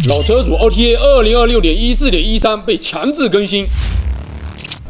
老車主 OTA 2026.14.13被強制更新。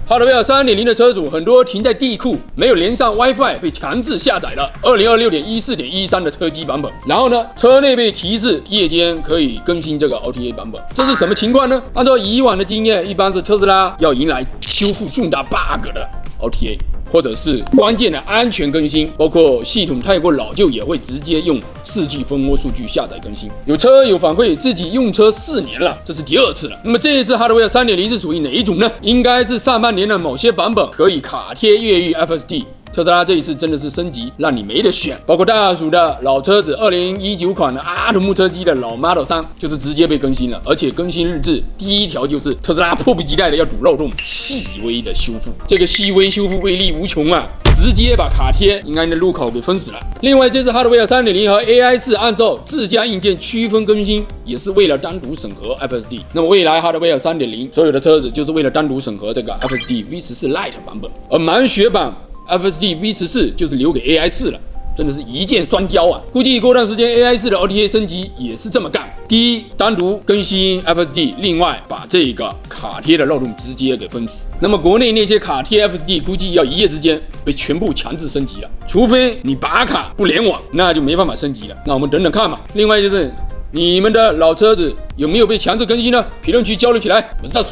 Hardware 3.0 的車主很多停在地庫，沒有連上 WiFi， 被強制下載了 2026.14.13 的車機版本。然後呢，車內被提示夜間可以更新這個 OTA 版本。這是什麼情況呢？按照以往的經驗，一般是特斯拉要迎來修復重大 bug 的 OTA。或者是關鍵的安全更新，包括系統太過老舊，也會直接用4G 蜂窩數據下載更新。有車友反饋自己用車4年了，這是第2次了。那麼這一次 Hardware 3.0 是屬於哪一種呢？應該是上半年的某些版本可以卡貼越獄 FSD。特斯拉這一次真的是升級，讓你沒得選。包括大鼠的老車子2019款的阿童木車機的老 Model 3，就是直接被更新了，而且更新日志第1條就是特斯拉迫不及待的要堵漏洞，細微的修復。這個細微修復威力無窮啊！直接把卡貼應該的入口給封死了。另外，這次 Hardware 3.0 和 AI4 按照自家硬件區分更新，也是為了單獨審核 FSD。那麼未來 Hardware 3.0 所有的車子就是為了單獨審核這個 FSD V14 Lite 版本，而滿血版FSD V14 就是留給 AI4 了，真的是一箭双雕啊！估計過段時間 AI4 的 OTA 升級也是這麼幹：第一，單獨更新 FSD， 另外把這個卡貼的漏洞直接給封死。那麼國內那些卡貼 FSD 估計要一夜之間被全部強制升級了，除非你拔卡不聯網，那就沒辦法升級了。那我們等等看吧。另外就是你們的老車子有沒有被強制更新呢？評論區交流起來。我是大叔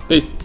，peace。